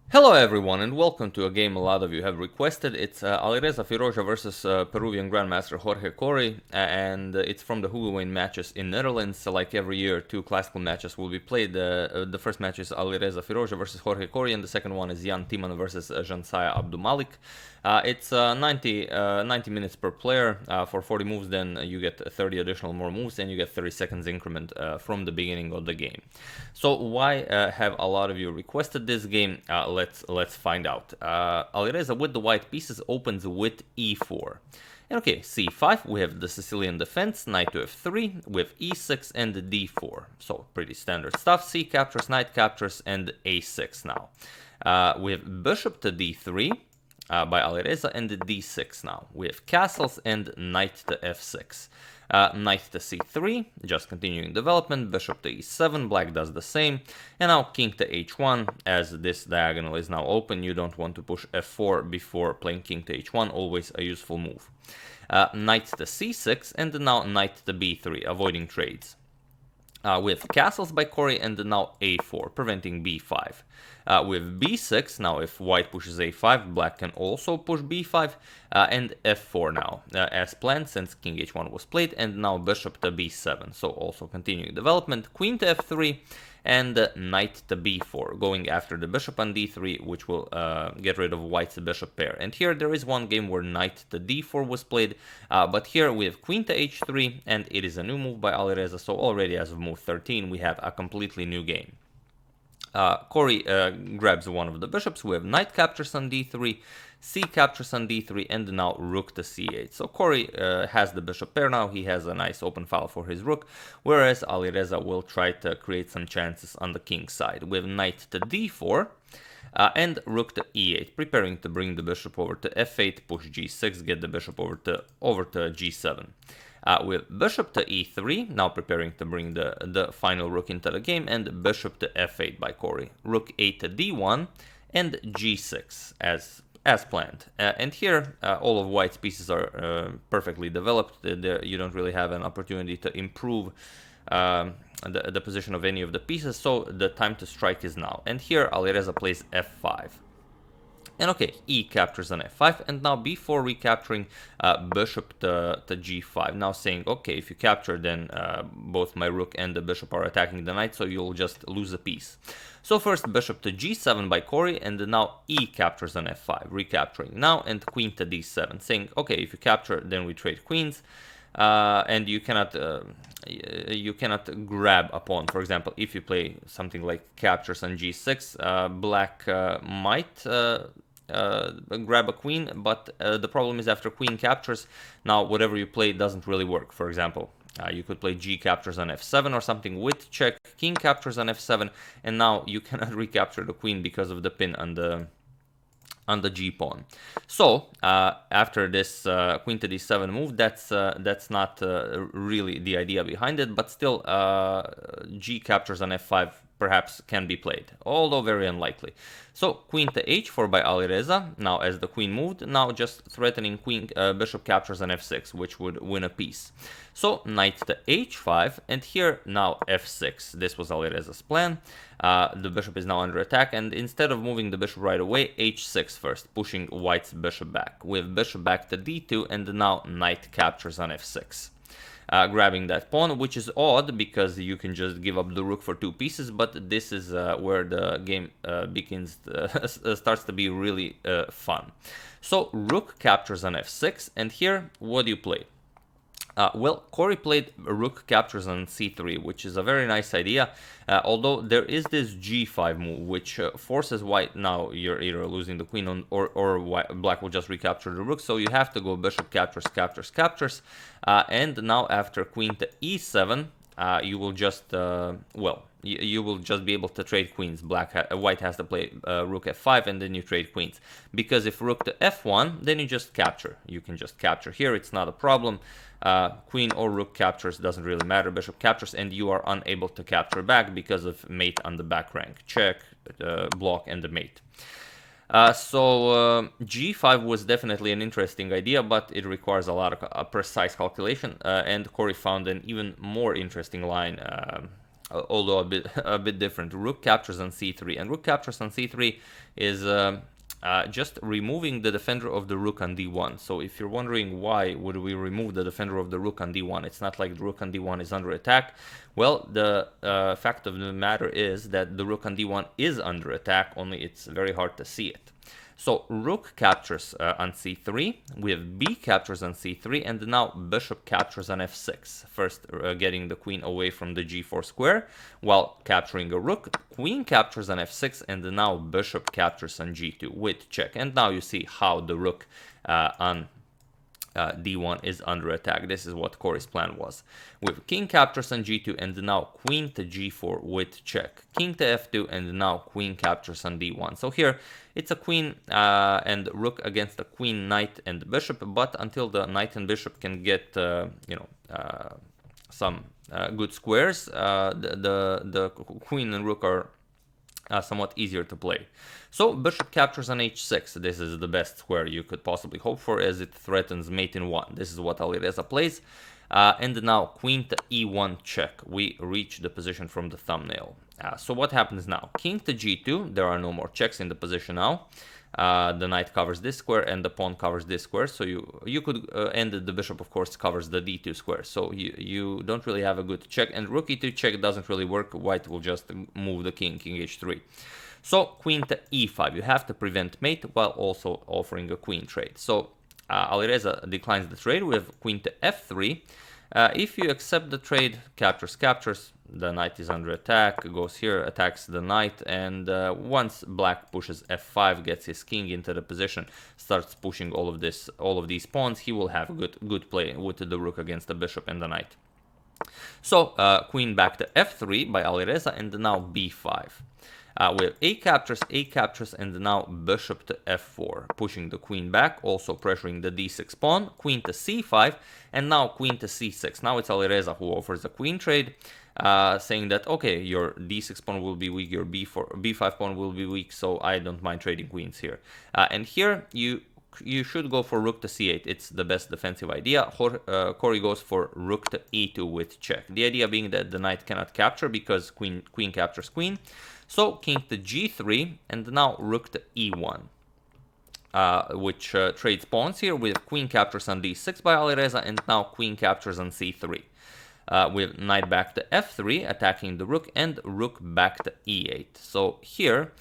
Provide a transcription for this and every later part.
Hello everyone and welcome to a game a lot of you have requested. It's Alireza Firouzja versus Peruvian Grandmaster Jorge Cori, and it's from the Huluwijn matches in Netherlands. So like every year, two classical matches will be played. The first match is Alireza Firouzja versus Jorge Cori, and the second one is Jan Timman versus Jansaya Abdumalik. It's 90 minutes per player for 40 moves, then you get 30 additional more moves, and you get 30 seconds increment from the beginning of the game. So why have a lot of you requested this game? Let's find out. Alireza with the white pieces opens with e4. And okay, c5, we have the Sicilian defense, knight to f3, with e6 and d4. So pretty standard stuff. C captures, knight captures, and a6 now. We have bishop to d3 by Alireza, and d6 now. We have castles and knight to f6. Knight to c3, just continuing development, bishop to e7, black does the same, and now king to h1, as this diagonal is now open, you don't want to push f4 before playing king to h1, always a useful move. Knight to c6, and now knight to b3, avoiding trades. With castles by Cori, and now a4, preventing b5. With b6, now if white pushes a5, black can also push b5, and f4 now, as planned since king h1 was played, and now bishop to b7, so also continuing development, queen to f3, and knight to b4, going after the bishop on d3, which will get rid of white's bishop pair. And here there is one game where knight to d4 was played, but here we have queen to h3, and it is a new move by Alireza, so already as of move 13 we have a completely new game. Cori grabs one of the bishops, we have knight captures on d3, c captures on d3, and now rook to c8. So Cori has the bishop pair now, he has a nice open file for his rook, whereas Alireza will try to create some chances on the king side. We have knight to d4, and rook to e8, preparing to bring the bishop over to f8, push g6, get the bishop over to g7. With bishop to e3, now preparing to bring the final rook into the game, and bishop to f8 by Cori. Rook 8 to d1, and g6 as planned. And here, all of white's pieces are perfectly developed. You don't really have an opportunity to improve the position of any of the pieces, so the time to strike is now. And here, Alireza plays f5. And okay, e captures on f5, and now b4 recapturing bishop to g5. Now saying, okay, if you capture, then both my rook and the bishop are attacking the knight, so you'll just lose a piece. So first bishop to g7 by Cori, and now e captures on f5, recapturing now, and queen to d7, saying, okay, if you capture, then we trade queens. And you cannot grab a pawn. For example, if you play something like captures on g6, black might grab a queen, but the problem is after queen captures, now whatever you play doesn't really work. For example, you could play g captures on f7 or something with check, king captures on f7, and now you cannot recapture the queen because of the pin on the g-pawn. So after this queen to d7 move, that's not really the idea behind it, but still g captures on f5 perhaps can be played, although very unlikely. So queen to h4 by Alireza, now as the queen moved, now just threatening queen bishop captures on f6, which would win a piece. So knight to h5, and here now f6. This was Alireza's plan. The bishop is now under attack, and instead of moving the bishop right away, h6 first, pushing white's bishop back. With bishop back to d2, and now knight captures on f6. Grabbing that pawn, which is odd because you can just give up the rook for two pieces, but this is where the game starts to be really fun. So rook captures on f6, and here what do you play? Well, Cori played rook captures on c3, which is a very nice idea, although there is this g5 move, which forces white, now you're either losing the queen or black will just recapture the rook, so you have to go bishop captures, captures, captures, and now after queen to e7, you will just, you will just be able to trade queens. White has to play rook f5, and then you trade queens. Because if rook to f1, then you just capture. You can just capture here, it's not a problem. Queen or rook captures, doesn't really matter. Bishop captures, and you are unable to capture back because of mate on the back rank. Check, block, and the mate. So g5 was definitely an interesting idea, but it requires a lot of precise calculation, and Cori found an even more interesting line although a bit different. Rook captures on c3, and rook captures on c3 is just removing the defender of the rook on d1. So if you're wondering why would we remove the defender of the rook on d1, it's not like the rook on d1 is under attack. Well, the fact of the matter is that the rook on d1 is under attack, only it's very hard to see it. So rook captures on c3, we have b captures on c3, and now bishop captures on f6, first getting the queen away from the g4 square while capturing a rook. Queen captures on f6, and now bishop captures on g2 with check. And now you see how the rook on d1 is under attack. This is what Cori's plan was. With king captures on g2, and now queen to g4 with check. King to f2, and now queen captures on d1. So here it's a queen and rook against a queen, knight, and bishop. But until the knight and bishop can get some good squares, the queen and rook are somewhat easier to play. So bishop captures on h6. This is the best square you could possibly hope for, as it threatens mate in 1. This is what Alireza plays. And now queen to e1 check. We reach the position from the thumbnail. So what happens now? King to g2. There are no more checks in the position now. The knight covers this square and the pawn covers this square. So you could and the bishop, of course, covers the d2 square. So you don't really have a good check. And rook e2 check doesn't really work. White will just move the king h3. So queen to e5. You have to prevent mate while also offering a queen trade. So Alireza declines the trade. We have queen to f3. If you accept the trade, captures, the knight is under attack, goes here, attacks the knight, and once black pushes f5, gets his king into the position, starts pushing all of these pawns, he will have a good play with the rook against the bishop and the knight. So queen back to f3 by Alireza, and now b5. We have a captures, and now bishop to f4, pushing the queen back, also pressuring the d6 pawn, queen to c5, and now queen to c6. Now it's Alireza who offers a queen trade, saying that, okay, your d6 pawn will be weak, your b5 pawn will be weak, so I don't mind trading queens here. And here you should go for rook to c8. It's the best defensive idea. Cori goes for rook to e2 with check. The idea being that the knight cannot capture because queen captures queen. So king to g3, and now rook to e1, which trades pawns here with queen captures on d6 by Alireza, and now queen captures on c3. With knight back to f3, attacking the rook, and rook back to e8. So here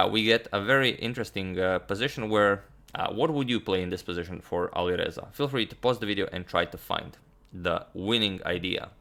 we get a very interesting position where what would you play in this position for Alireza? Feel free to pause the video and try to find the winning idea.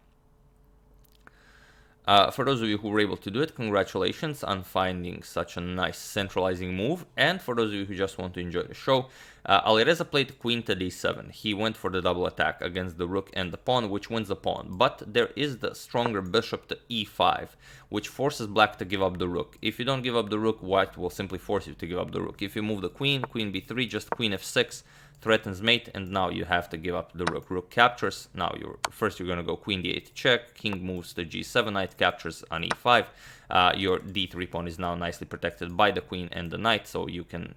For those of you who were able to do it, congratulations on finding such a nice centralizing move. And for those of you who just want to enjoy the show, Alireza played queen to d7. He went for the double attack against the rook and the pawn, which wins the pawn. But there is the stronger bishop to e5, which forces black to give up the rook. If you don't give up the rook, white will simply force you to give up the rook. If you move the queen b3, just queen f6, threatens mate, and now you have to give up the rook. Rook captures. Now you're going to go queen d8 check, king moves to g7, knight captures on e5. Your d3 pawn is now nicely protected by the queen and the knight, so you can,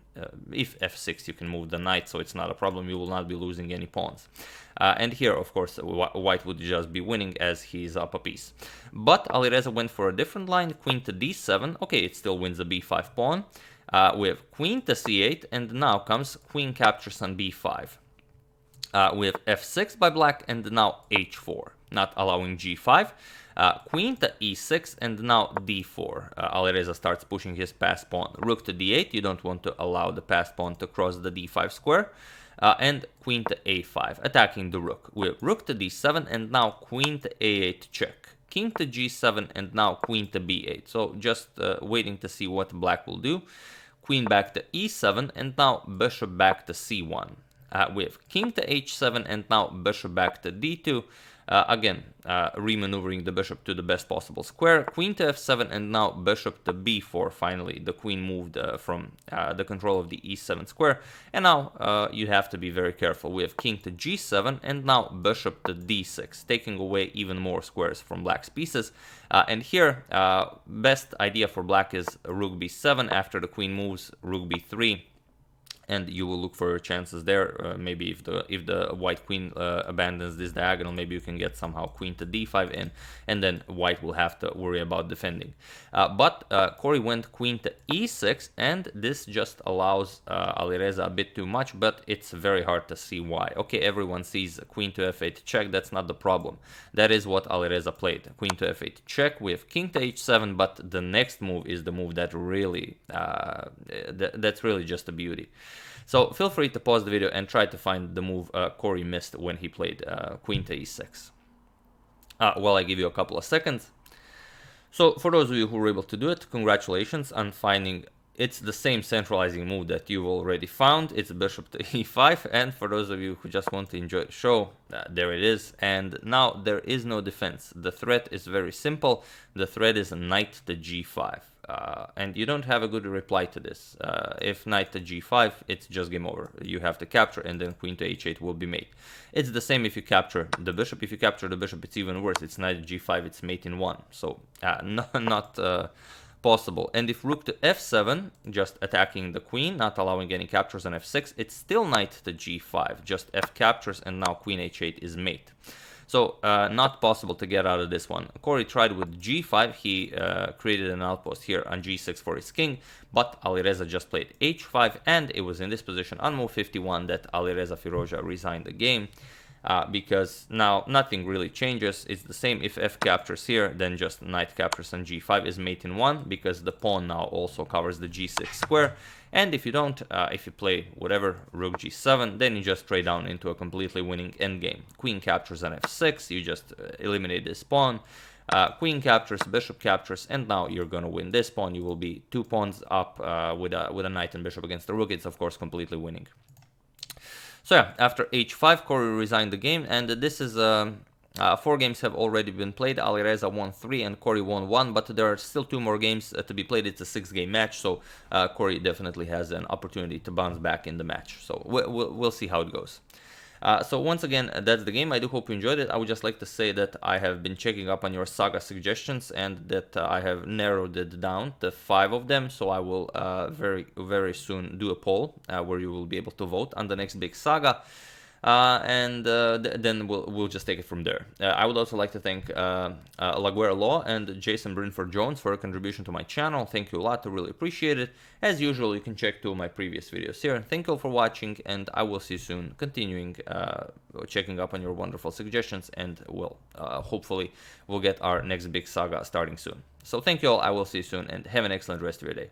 if f6, you can move the knight, so it's not a problem. You will not be losing any pawns. And here, of course, white would just be winning as he's up a piece. But Alireza went for a different line, queen to d7. Okay, it still wins the b5 pawn. We have queen to c8, and now comes queen captures on b5. We have f6 by black, and now h4, not allowing g5. Queen to e6, and now d4. Alireza starts pushing his passed pawn. Rook to d8, you don't want to allow the passed pawn to cross the d5 square. And queen to a5, attacking the rook. We have rook to d7, and now queen to a8 check. King to g7, and now queen to b8. So just waiting to see what black will do. Queen back to e7, and now bishop back to c1. We have king to h7, and now bishop back to d2. Again, remaneuvering the bishop to the best possible square. Queen to f7, and now bishop to b4. Finally, the queen moved from the control of the e7 square. And now you have to be very careful. We have king to g7, and now bishop to d6, taking away even more squares from black's pieces. And here, best idea for black is rook b7. After the queen moves, rook b3. and you will look for your chances there. Maybe if the white queen abandons this diagonal, maybe you can get somehow queen to d5 in, and then white will have to worry about defending. But Cori went queen to e6, and this just allows Alireza a bit too much, but it's very hard to see why. Okay, everyone sees queen to f8 check, that's not the problem. That is what Alireza played. Queen to f8 check with king to h7, but the next move is the move that really, that's really just a beauty. So feel free to pause the video and try to find the move Cori missed when he played queen to e6. While I give you a couple of seconds. So for those of you who were able to do it, congratulations on finding. It's the same centralizing move that you've already found. It's bishop to e5, and for those of you who just want to enjoy the show, there it is. And now there is no defense. The threat is very simple. The threat is knight to g5. And you don't have a good reply to this. If knight to g5, it's just game over. You have to capture, and then queen to h8 will be mate. It's the same if you capture the bishop. If you capture the bishop, it's even worse. It's knight to g5, it's mate in 1. So not possible. And if rook to f7, just attacking the queen, not allowing any captures on f6, it's still knight to g5, just f captures, and now queen h8 is mate. So not possible to get out of this one. Cori tried with g5. He created an outpost here on g6 for his king, but Alireza just played h5, and it was in this position on move 51 that Alireza Firouzja resigned the game. Because now nothing really changes. It's the same. If f captures here, then just knight captures on g5 is mate in 1, because the pawn now also covers the g6 square. And if you don't, if you play whatever, rook g7, then you just trade down into a completely winning endgame. Queen captures on f6, you just eliminate this pawn. Queen captures, bishop captures, and now you're gonna win this pawn. You will be 2 pawns up with a knight and bishop against the rook. It's of course completely winning. So yeah, after h5, Cori resigned the game, and this is 4 games have already been played. Alireza won 3 and Cori won 1, but there are still 2 more games to be played. It's a 6-game match, so Cori definitely has an opportunity to bounce back in the match. So we'll see how it goes. So once again, that's the game. I do hope you enjoyed it. I would just like to say that I have been checking up on your saga suggestions, and that I have narrowed it down to 5 of them. So I will very soon do a poll where you will be able to vote on the next big saga. Then we'll just take it from there. I would also like to thank Laguerre Law and Jason Brinford Jones for a contribution to my channel. Thank you a lot, I really appreciate it. As usual, you can check 2 of my previous videos here. Thank you all for watching, and I will see you soon, continuing checking up on your wonderful suggestions, and hopefully we'll get our next big saga starting soon. So thank you all, I will see you soon, and have an excellent rest of your day.